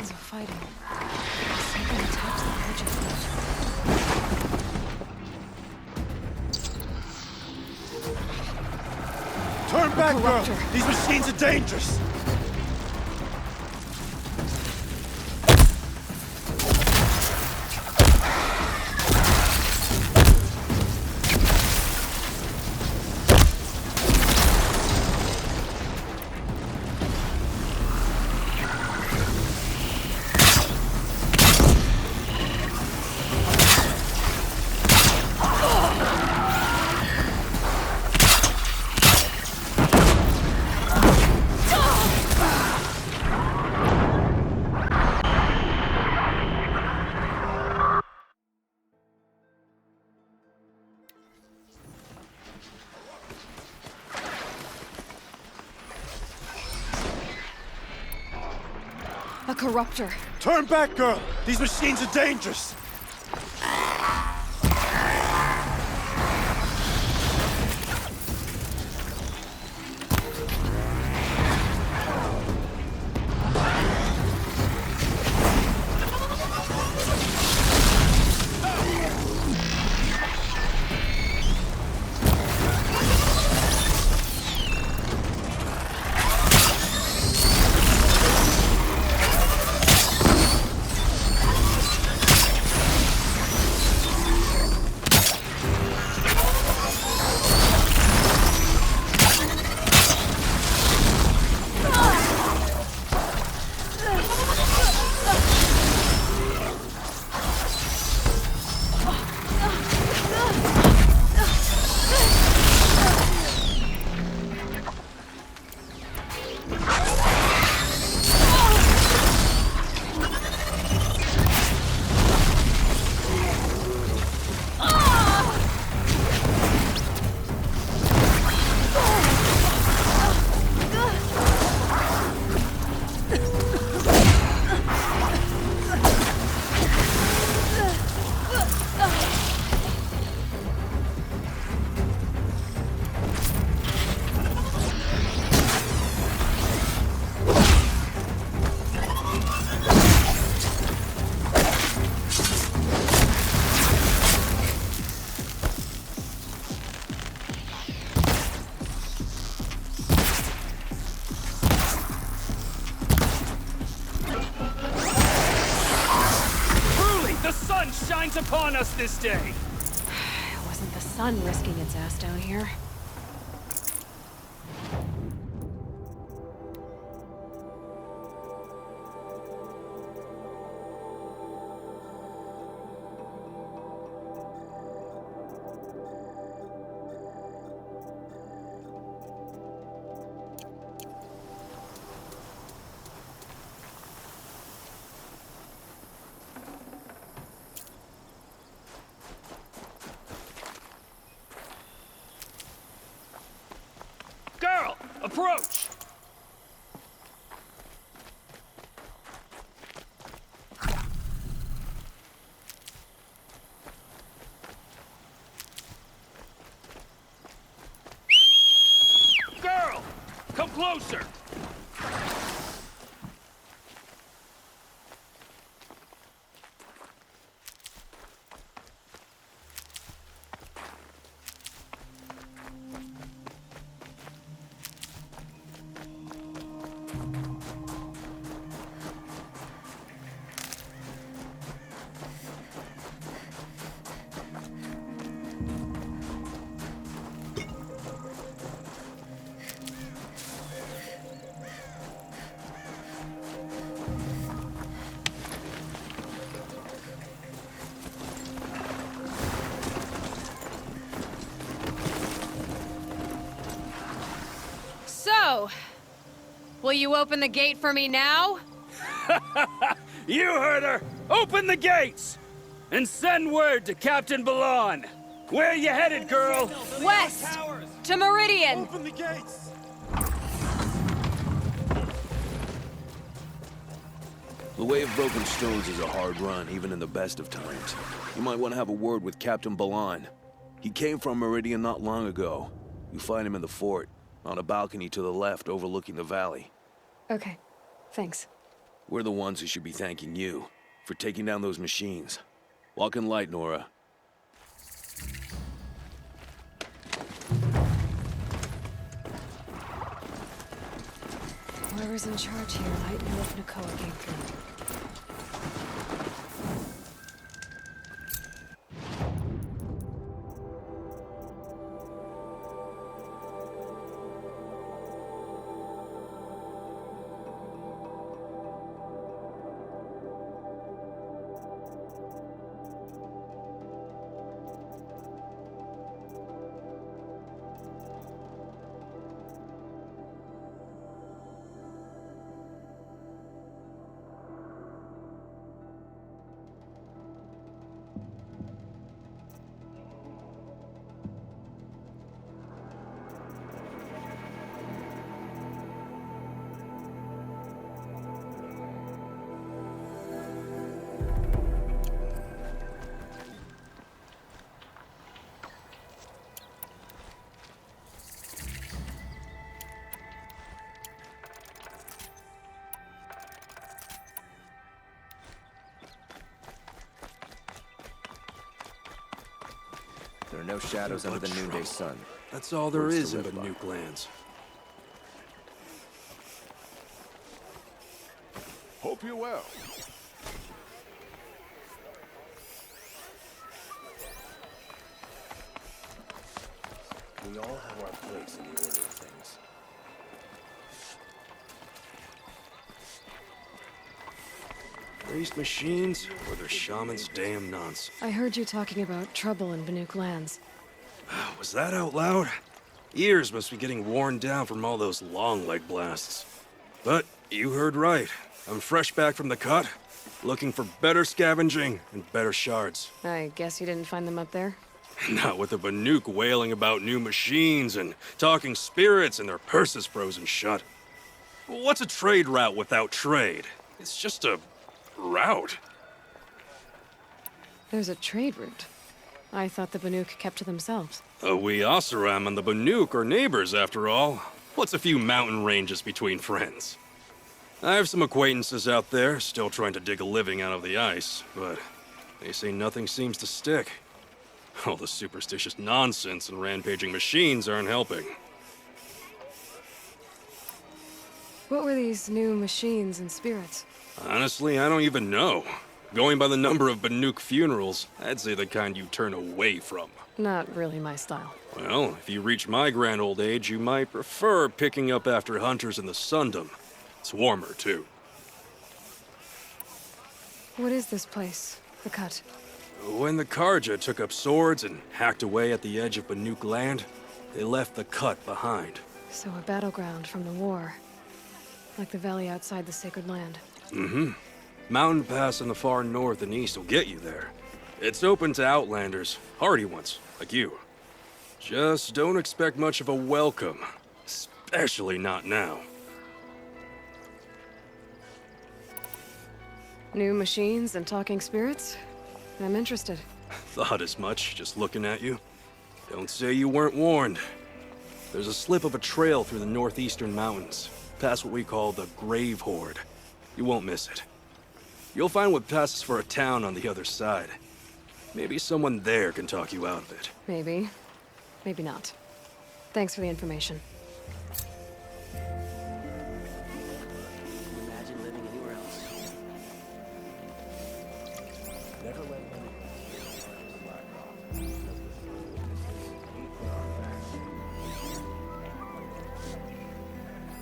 sounds of fighting. Something taps the edge of it. Turn back, girl! These machines are dangerous! A corruptor. Turn back, girl! These machines are dangerous! Shines upon us this day. It wasn't the sun risking its ass down here. Approach! Girl! Come closer! So, will you open the gate for me now? You heard her! Open the gates! And send word to Captain Balan. Where you headed, girl? West! To Meridian! Open the gates! The way of broken stones is a hard run, even in the best of times. You might want to have a word with Captain Balan. He came from Meridian not long ago. You find him in the fort, on a balcony to the left overlooking the valley. Okay, thanks. We're the ones who should be thanking you for taking down those machines. Walk in light, Nora. Whoever's in charge here might know if Nakoa came through. There are no shadows under the noonday sun. That's all there is in the Nuke lands. Hope you're well. We all have our place in the order of things. Raised machines, or they're shamans' damn nonsense. I heard you talking about trouble in Banuk lands. Was that out loud? Ears must be getting worn down from all those long leg blasts. But you heard right. I'm fresh back from the cut, looking for better scavenging and better shards. I guess you didn't find them up there? Not with the Banuk wailing about new machines and talking spirits and their purses frozen shut. What's a trade route without trade? It's just a route. There's a trade route. I thought the Banuk kept to themselves. We Oseram and the Banuk are neighbors, after all. What's a few mountain ranges between friends? I have some acquaintances out there, still trying to dig a living out of the ice, but they say nothing seems to stick. All the superstitious nonsense and rampaging machines aren't helping. What were these new machines and spirits? Honestly, I don't even know. Going by the number of Banuk funerals, I'd say the kind you turn away from. Not really my style. Well, if you reach my grand old age, you might prefer picking up after hunters in the Sundom. It's warmer, too. What is this place? The Cut? When the Karja took up swords and hacked away at the edge of Banuk land, they left the Cut behind. So a battleground from the war. Like the valley outside the Sacred Land. Mm-hmm. Mountain Pass in the far north and east will get you there. It's open to outlanders, hardy ones, like you. Just don't expect much of a welcome. Especially not now. New machines and talking spirits? I'm interested. Thought as much, just looking at you. Don't say you weren't warned. There's a slip of a trail through the northeastern mountains, past what we call the Grave Horde. You won't miss it. You'll find what passes for a town on the other side. Maybe someone there can talk you out of it. Maybe. Maybe not. Thanks for the information. Imagine living anywhere else. Never let money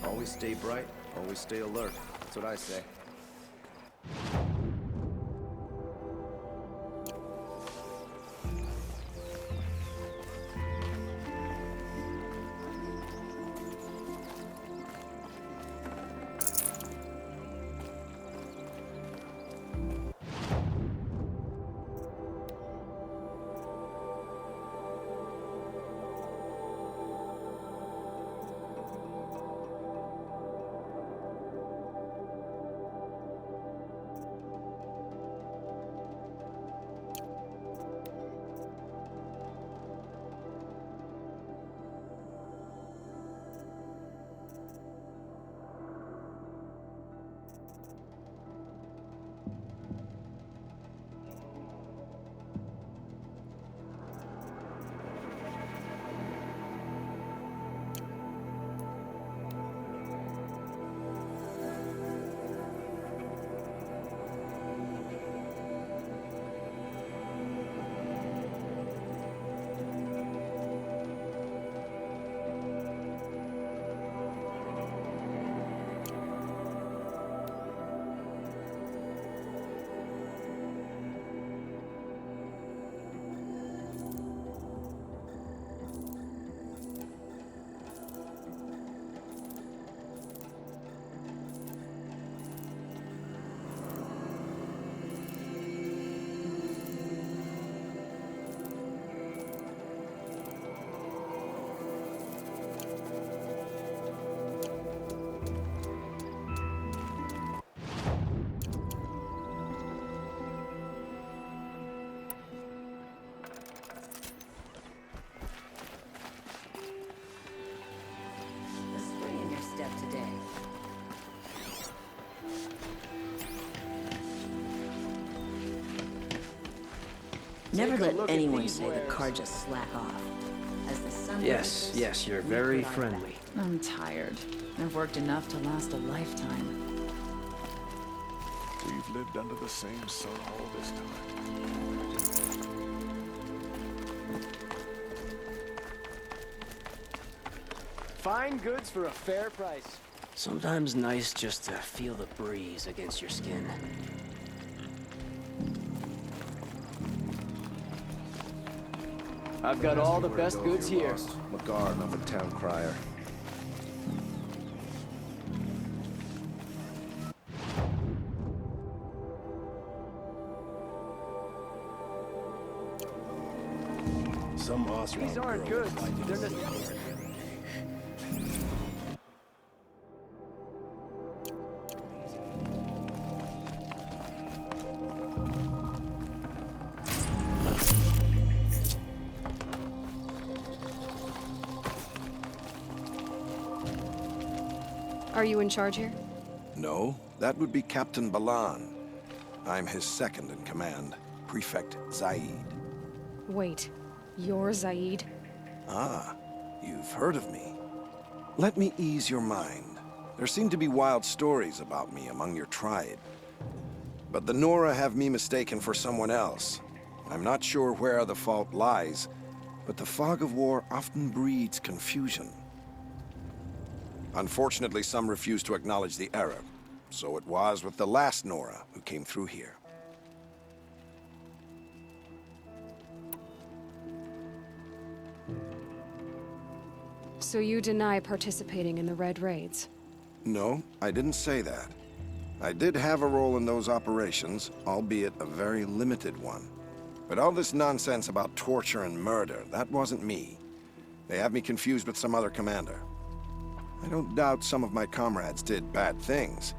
always stay bright, always stay alert. That's what I say. Never let anyone say the car just slack off. As the sun Yes, rises, yes, you're we very put our friendly. I'm tired. I've worked enough to last a lifetime. We've lived under the same sun all this time. Fine goods for a fair price. Sometimes nice just to feel the breeze against your skin. I've got all the best goods here. McGarn of the town crier. Some Osram These aren't girl goods. might They're use not- it. Are you in charge here? No, that would be Captain Balan. I'm his second in command, Prefect Zaid. Wait, you're Zaid? Ah, you've heard of me. Let me ease your mind. There seem to be wild stories about me among your tribe. But the Nora have me mistaken for someone else. I'm not sure where the fault lies, but the fog of war often breeds confusion. Unfortunately, some refuse to acknowledge the error. So it was with the last Nora who came through here. So you deny participating in the Red Raids? No, I didn't say that. I did have a role in those operations, albeit a very limited one. But all this nonsense about torture and murder, that wasn't me. They have me confused with some other commander. I don't doubt some of my comrades did bad things,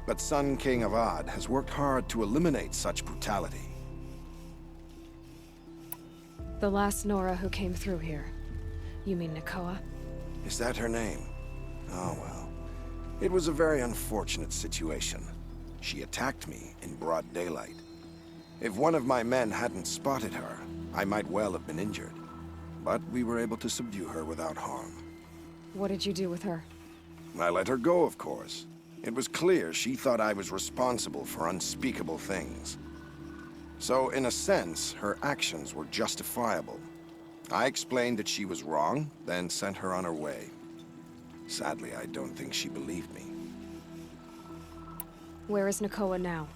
but Sun King Avad has worked hard to eliminate such brutality. The last Nora who came through here. You mean Nakoa? Is that her name? Oh well. It was a very unfortunate situation. She attacked me in broad daylight. If one of my men hadn't spotted her, I might well have been injured. But we were able to subdue her without harm. What did you do with her? I let her go, of course. It was clear she thought I was responsible for unspeakable things. So, in a sense, her actions were justifiable. I explained that she was wrong, then sent her on her way. Sadly, I don't think she believed me. Where is Nakoa now?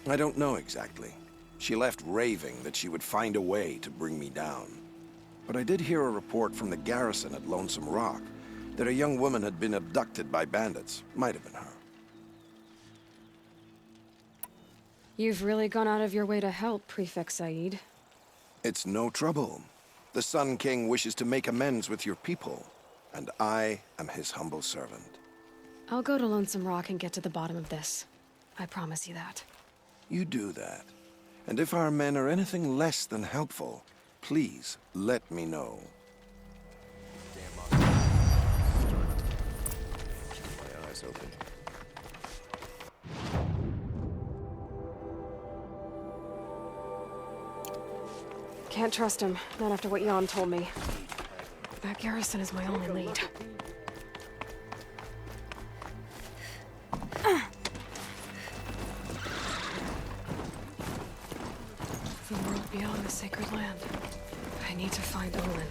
I don't know exactly. She left raving that she would find a way to bring me down. But I did hear a report from the garrison at Lonesome Rock that a young woman had been abducted by bandits. Might have been her. You've really gone out of your way to help, Prefect Said. It's no trouble. The Sun King wishes to make amends with your people, and I am his humble servant. I'll go to Lonesome Rock and get to the bottom of this. I promise you that. You do that. And if our men are anything less than helpful, please let me know. My eyes open. Can't trust him, not after what Jan told me. That garrison is my only lead. The world beyond the sacred land. I need to find Oleh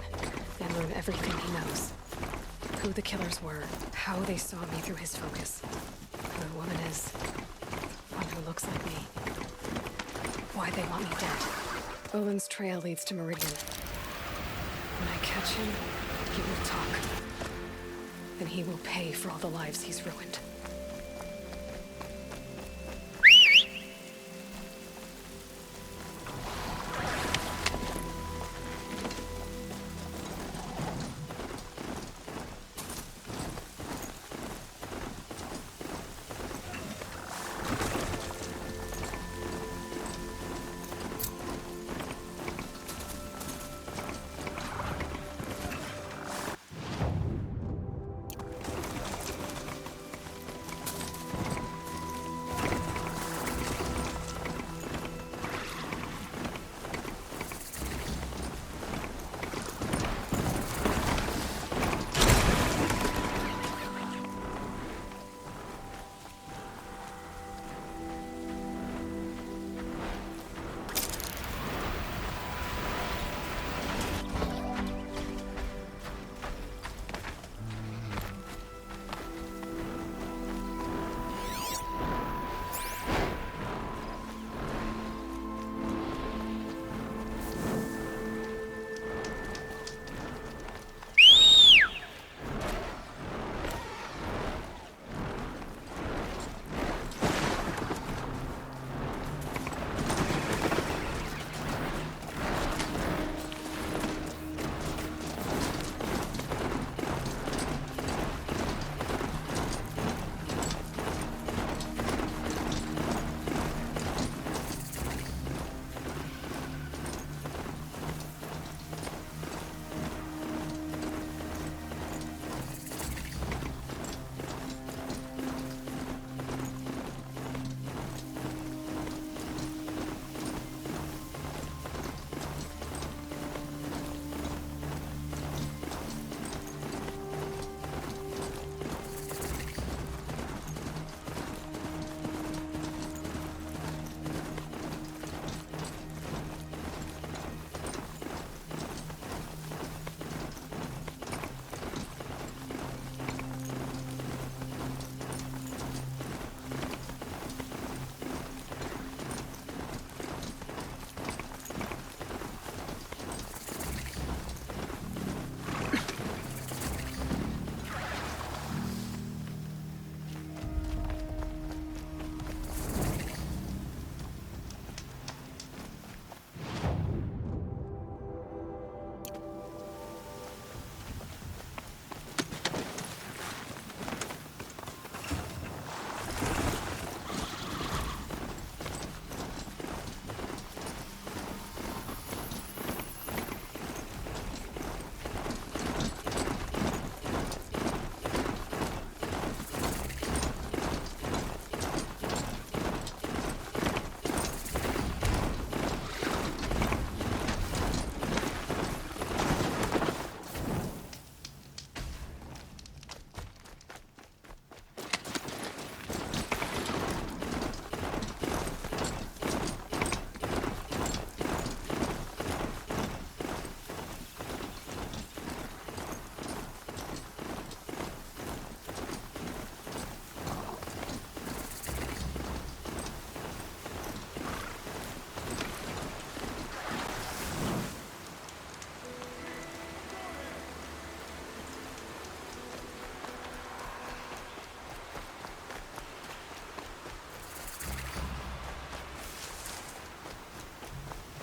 and learn everything he knows. Who the killers were, how they saw me through his focus. Who the woman is, one who looks like me. Why they want me dead. Olin's trail leads to Meridian. When I catch him, he will talk. And he will pay for all the lives he's ruined.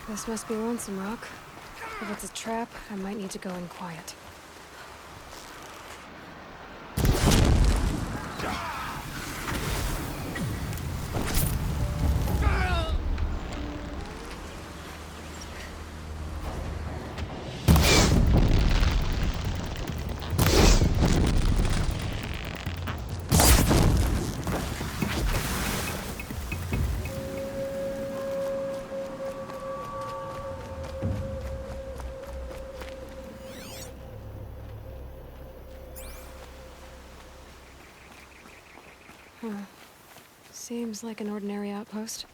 This must be Lonesome Rock. If it's a trap, I might need to go in quiet. Seems like an ordinary outpost.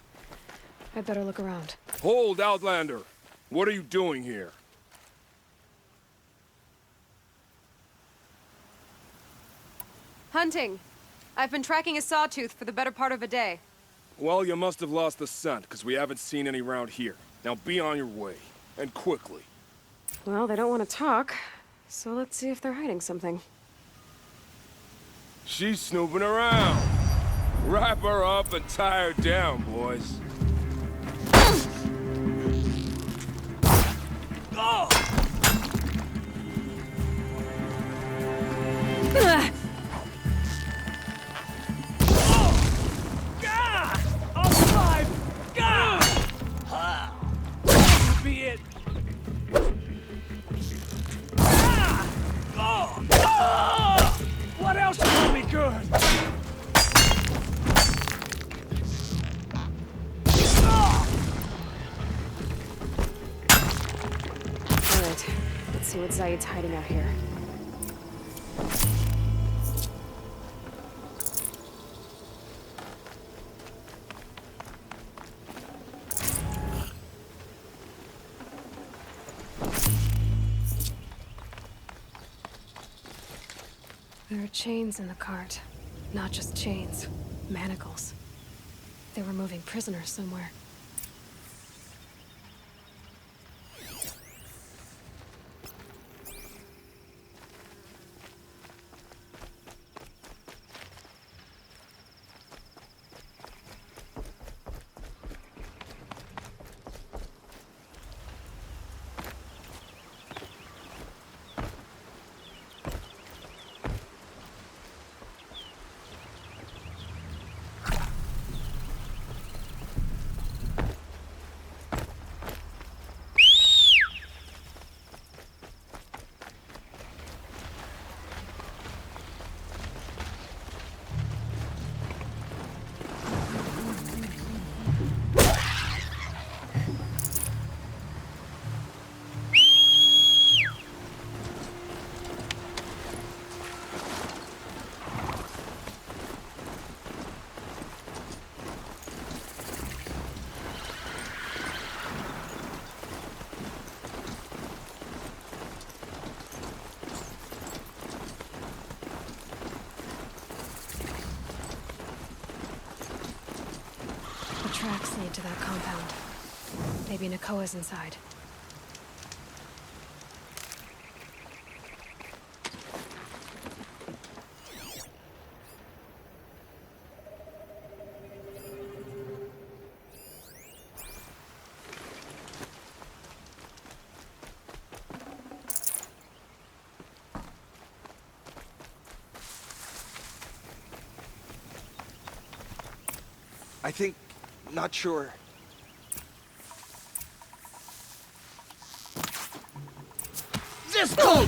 I'd better look around. Hold, Outlander! What are you doing here? Hunting. I've been tracking a sawtooth for the better part of a day. Well, you must have lost the scent, because we haven't seen any around here. Now be on your way, and quickly. Well, they don't want to talk, so let's see if they're hiding something. She's snooping around. Wrap her up and tie her down, boys. Oh! Be it. What else will be good? Alright, let's see what Zaid's hiding out here. There are chains in the cart. Not just chains, manacles. They were moving prisoners somewhere. Tracks lead to that compound. Maybe Nakoa's inside. I think... not sure. This close!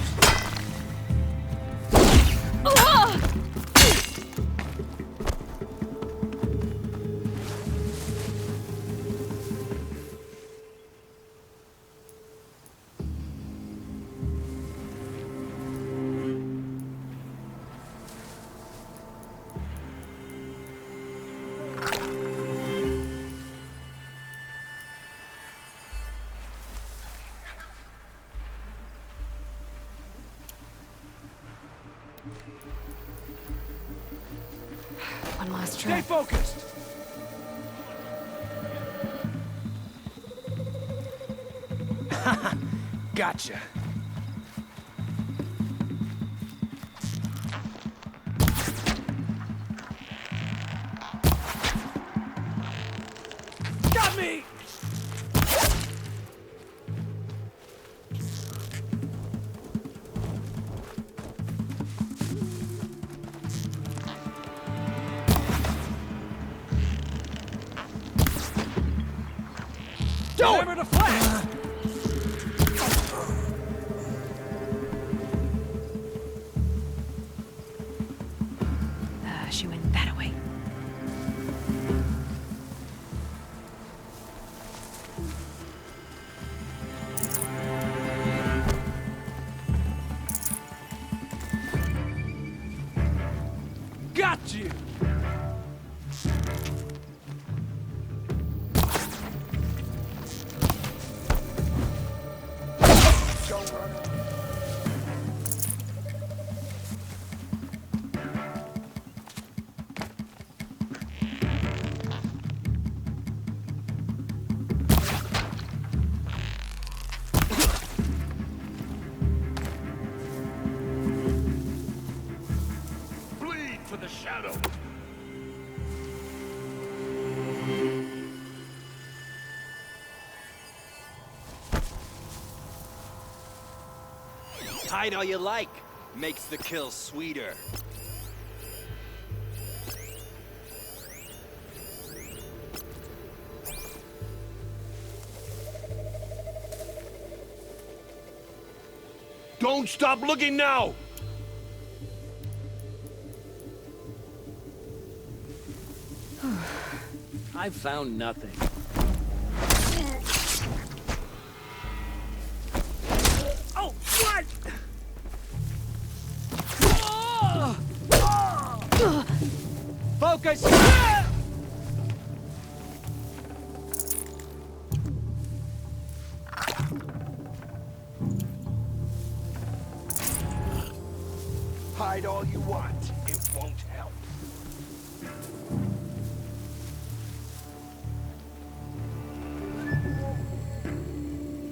One last Stay try. focused! Gotcha. Got me! Remember to flash! She went that way. Got you! Bleed for the shadow. Hide all you like. Makes the kill sweeter. Don't stop looking now! I've found nothing. Oh, what? Focus! Hide all you want. It won't help.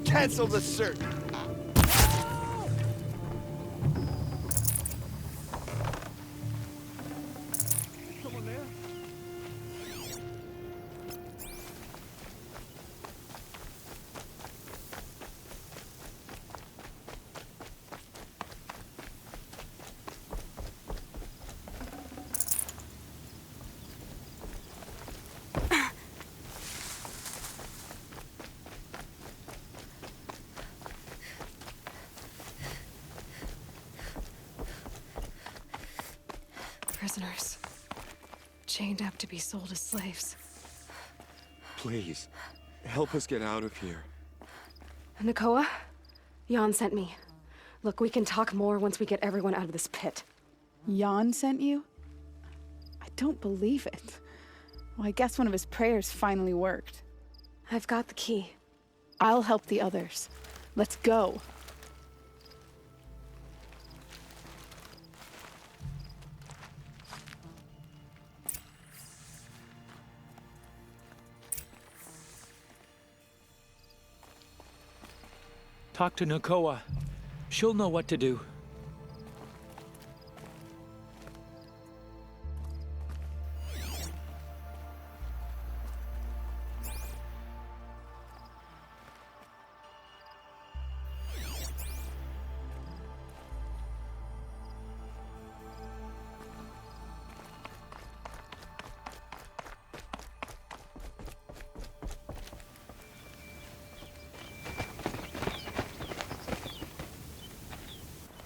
Cancel the search. Someone there? Prisoners. Chained up to be sold as slaves. Please, help us get out of here. Nakoa? Jan sent me. Look, we can talk more once we get everyone out of this pit. Jan sent you? I don't believe it. Well, I guess one of his prayers finally worked. I've got the key. I'll help the others. Let's go. Talk to Nakoa. She'll know what to do.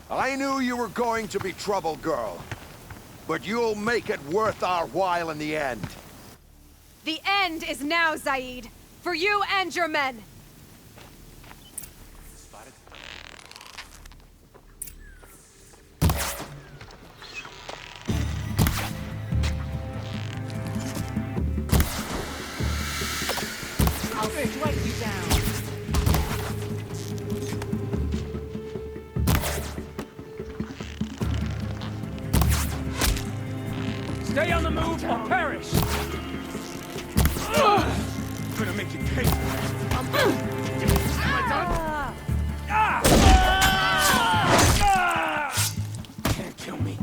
I knew you were going to be trouble, girl. But you'll make it worth our while in the end. The end is now, Zaid. For you and your men. I'll strike you down. Stay on the move or perish! I'm gonna make you pay for it. I'm done. Can't kill me.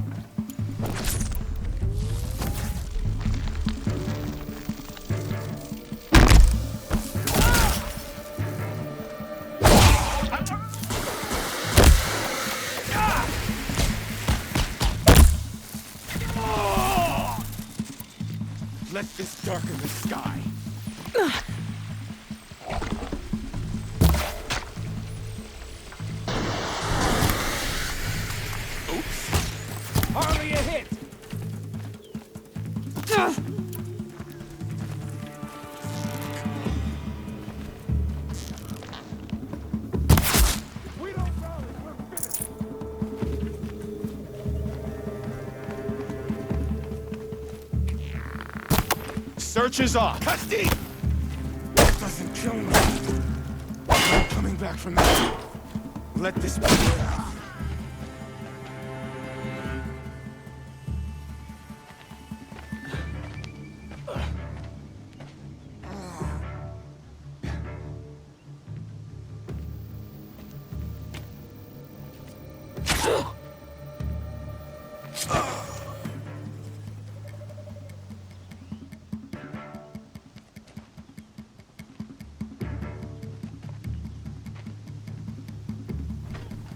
Let this darken the sky. Search is off. Custody! Doesn't kill me. I'm coming back from that. Let this be.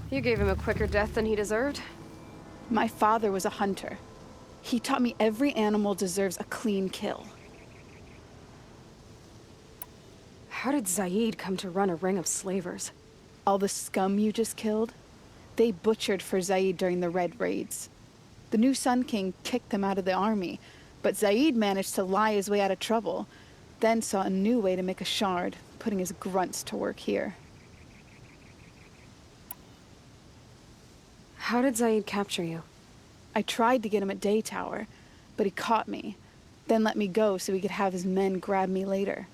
You gave him a quicker death than he deserved. My father was a hunter. He taught me every animal deserves a clean kill. How did Zaid come to run a ring of slavers? All the scum you just killed, they butchered for Zaid during the Red Raids. The new Sun King kicked them out of the army, but Zaid managed to lie his way out of trouble, then saw a new way to make a shard, putting his grunts to work here. How did Zaid capture you? I tried to get him at Day Tower, but he caught me, then let me go so he could have his men grab me later.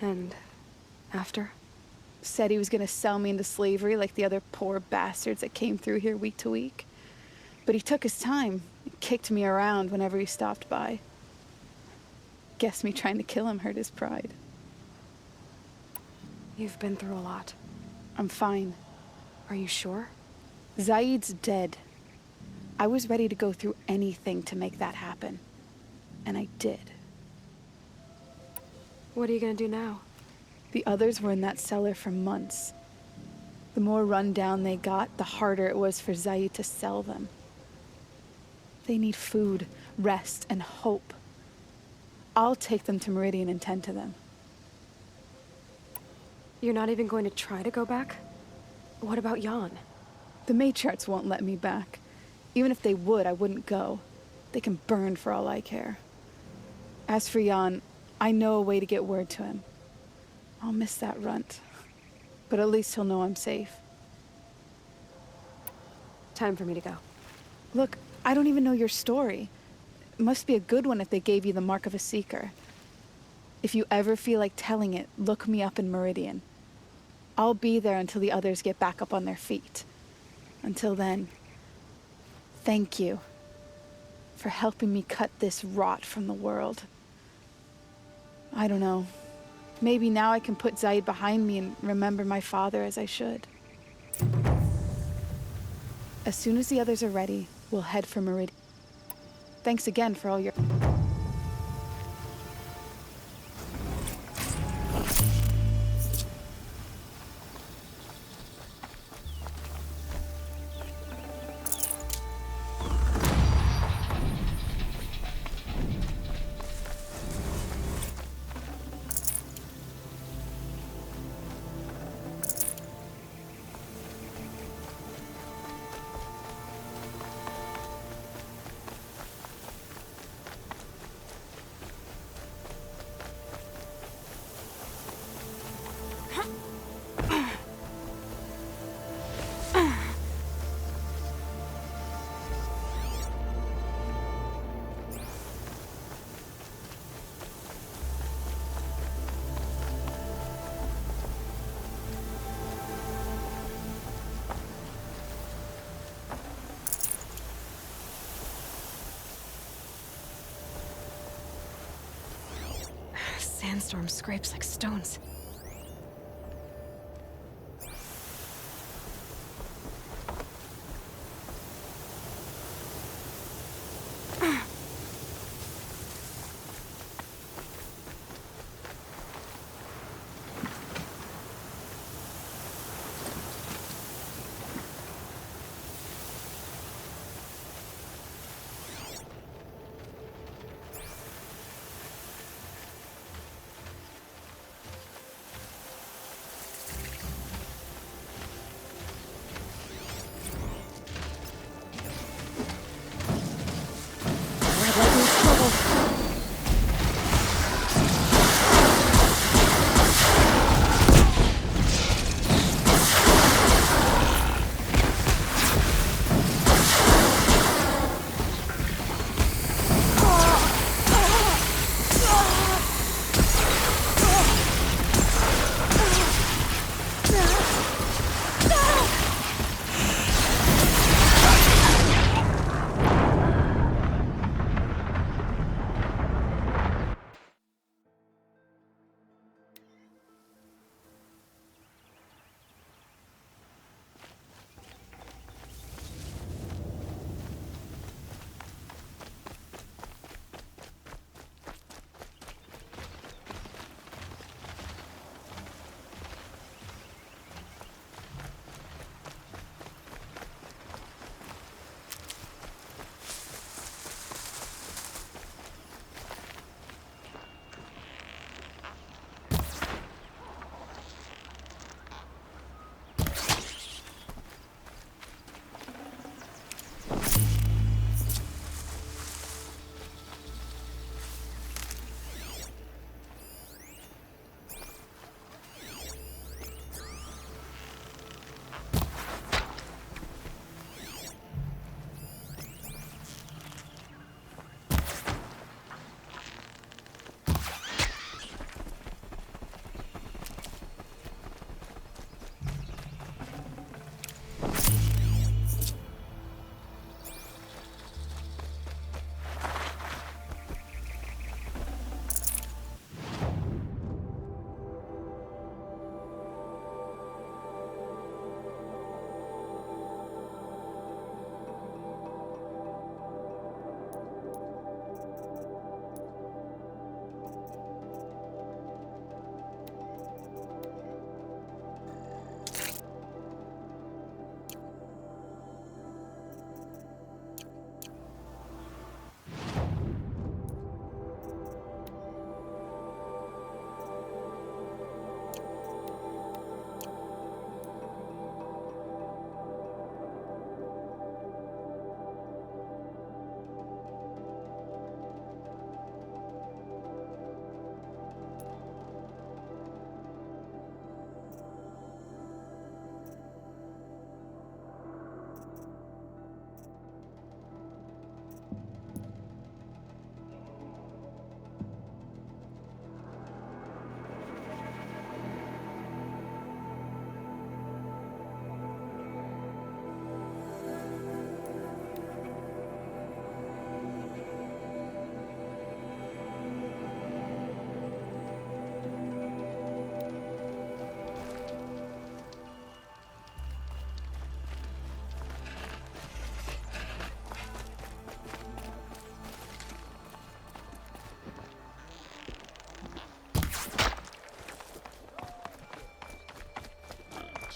And after? Said he was gonna sell me into slavery like the other poor bastards that came through here week to week. But he took his time, kicked me around whenever he stopped by. Guess me trying to kill him hurt his pride. You've been through a lot. I'm fine. Are you sure? Zaid's dead. I was ready to go through anything to make that happen. And I did. What are you gonna do now? The others were in that cellar for months. The more run down they got, the harder it was for Zaid to sell them. They need food, rest, and hope. I'll take them to Meridian and tend to them. You're not even going to try to go back? What about Jan? The matriarchs won't let me back. Even if they would, I wouldn't go. They can burn for all I care. As for Jan, I know a way to get word to him. I'll miss that runt. But at least he'll know I'm safe. Time for me to go. Look, I don't even know your story. It must be a good one if they gave you the mark of a seeker. If you ever feel like telling it, look me up in Meridian. I'll be there until the others get back up on their feet. Until then, thank you for helping me cut this rot from the world. I don't know. Maybe now I can put Zaid behind me and remember my father as I should. As soon as the others are ready, we'll head for Meridian. Thanks again for all your... Sandstorm scrapes like stones.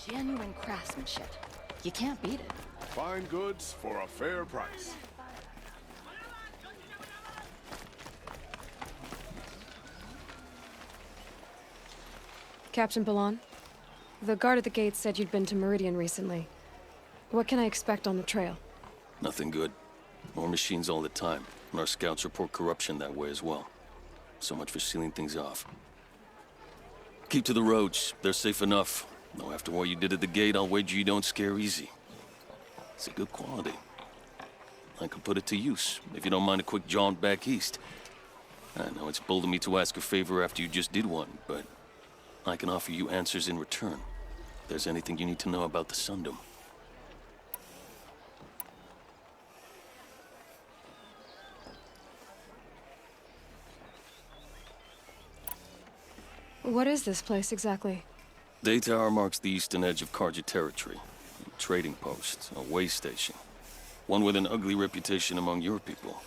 Genuine craftsmanship. You can't beat it. Fine goods for a fair price. Captain Balon, the guard at the gate said you'd been to Meridian recently. What can I expect on the trail? Nothing good. More machines all the time, and our scouts report corruption that way as well. So much for sealing things off. Keep to the roads. They're safe enough. Though after what you did at the gate, I'll wager you don't scare easy. It's a good quality. I could put it to use, if you don't mind a quick jaunt back east. I know it's bold of me to ask a favor after you just did one, but I can offer you answers in return. If there's anything you need to know about the Sundom. What is this place exactly? Day Tower marks the eastern edge of Karja territory. A trading post, a way station. One with an ugly reputation among your people.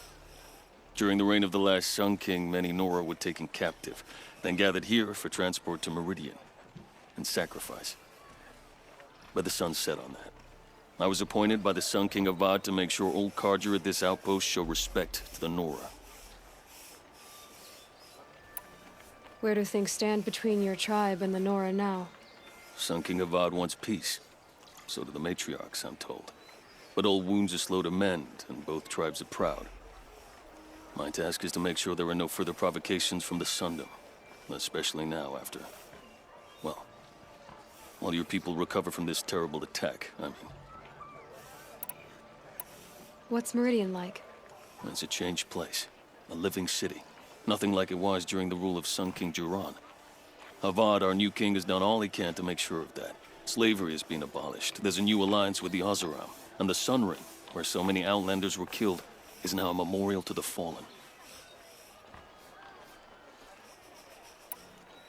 During the reign of the last Sun King, many Nora were taken captive, then gathered here for transport to Meridian and sacrifice. But the sun set on that. I was appointed by the Sun King Avad to make sure old Karja at this outpost show respect to the Nora. Where do things stand between your tribe and the Nora now? Sun King Avad wants peace. So do the matriarchs, I'm told. But old wounds are slow to mend, and both tribes are proud. My task is to make sure there are no further provocations from the Sundom. Especially now after... well, while your people recover from this terrible attack, I mean. What's Meridian like? It's a changed place. A living city. Nothing like it was during the rule of Sun King Jiran. Avad, our new king, has done all he can to make sure of that. Slavery has been abolished. There's a new alliance with the Oseram. And the Sun Ring, where so many Outlanders were killed, is now a memorial to the fallen.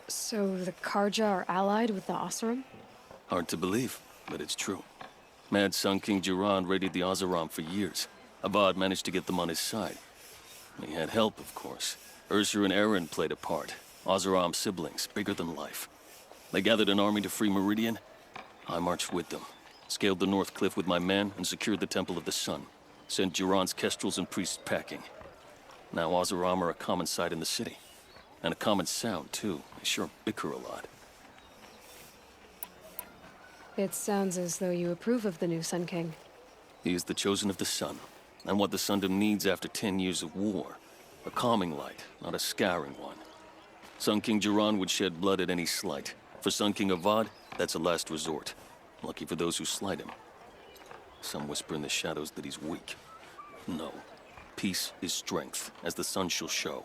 So the Karja are allied with the Oseram? Hard to believe, but it's true. Mad Sun King Jiran raided the Oseram for years. Avad managed to get them on his side. He had help, of course. Ursur and Eren played a part. Oseram siblings, bigger than life. They gathered an army to free Meridian. I marched with them. Scaled the North Cliff with my men and secured the Temple of the Sun. Sent Jiran's kestrels and priests packing. Now Oseram are a common sight in the city. And a common sound, too. They sure bicker a lot. It sounds as though you approve of the new Sun King. He is the chosen of the Sun. And what the Sundom needs after 10 years of war. A calming light, not a scouring one. Sun King Jiran would shed blood at any slight. For Sun King Avad, that's a last resort. Lucky for those who slight him. Some whisper in the shadows that he's weak. No. Peace is strength, as the sun shall show.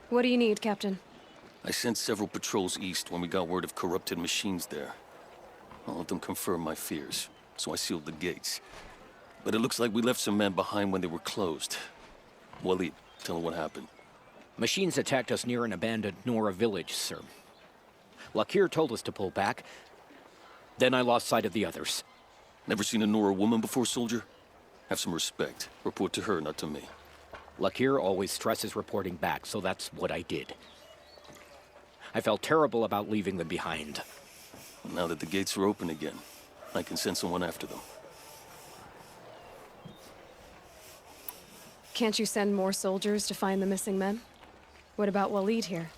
What do you need, Captain? I sent several patrols east when we got word of corrupted machines there. All of them confirmed my fears, so I sealed the gates. But it looks like we left some men behind when they were closed. Waleed, tell them what happened. Machines attacked us near an abandoned Nora village, sir. Lakir told us to pull back. Then I lost sight of the others. Never seen a Nora woman before, soldier? Have some respect. Report to her, not to me. Lakir always stresses reporting back, so that's what I did. I felt terrible about leaving them behind. Now that the gates are open again, I can send someone after them. Can't you send more soldiers to find the missing men? What about Waleed here?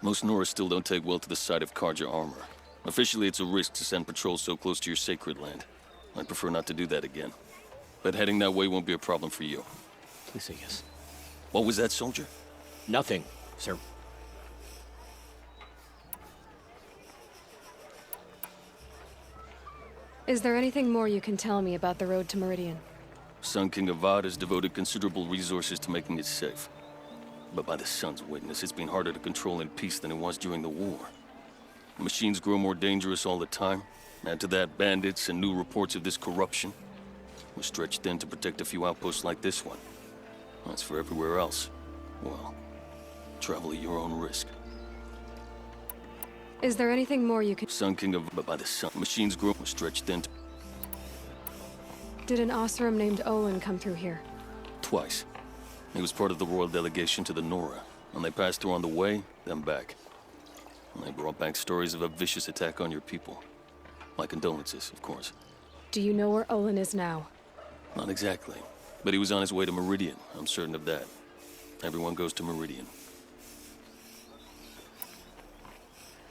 Most Nora still don't take well to the sight of Karja armor. Officially, it's a risk to send patrols so close to your sacred land. I'd prefer not to do that again. But heading that way won't be a problem for you. Please say yes. What was that, soldier? Nothing, sir. Is there anything more you can tell me about the road to Meridian? Sun King Avad has devoted considerable resources to making it safe. But by the Sun's witness, it's been harder to control in peace than it was during the war. Machines grow more dangerous all the time. Add to that bandits and new reports of this corruption. We're stretched thin to protect a few outposts like this one. As for everywhere else, well, travel at your own risk. Is there anything more you can... Sun King of... But by the Sun, machines grow. We're stretched thin. Did an Oseram named Oleh come through here? Twice. He was part of the royal delegation to the Nora, and they passed through on the way, then back. And they brought back stories of a vicious attack on your people. My condolences, of course. Do you know where Oleh is now? Not exactly, but he was on his way to Meridian, I'm certain of that. Everyone goes to Meridian.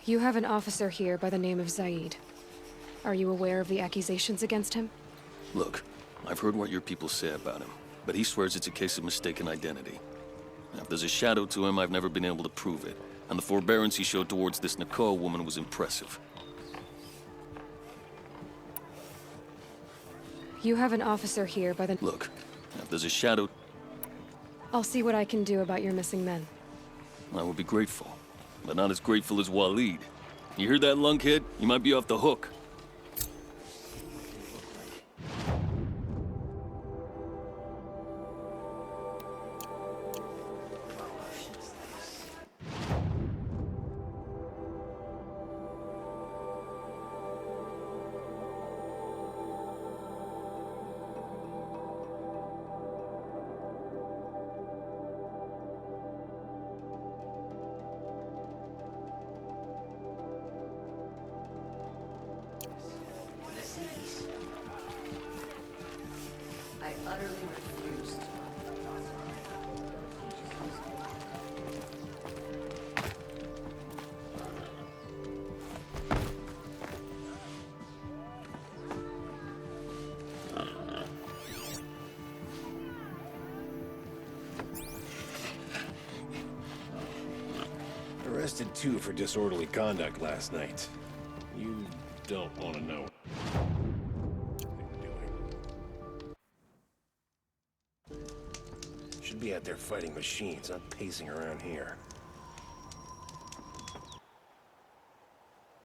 You have an officer here by the name of Zaid. Are you aware of the accusations against him? Look, I've heard what your people say about him, but he swears it's a case of mistaken identity. Now, if there's a shadow to him, I've never been able to prove it, and the forbearance he showed towards this Nakoa woman was impressive. You have an officer here by the... Look, if there's a shadow... I'll see what I can do about your missing men. I will be grateful, but not as grateful as Waleed. You hear that, lunkhead? You might be off the hook. I utterly refused. Arrested 2 for disorderly conduct last night. You don't want to know. Should be out there fighting machines, not pacing around here.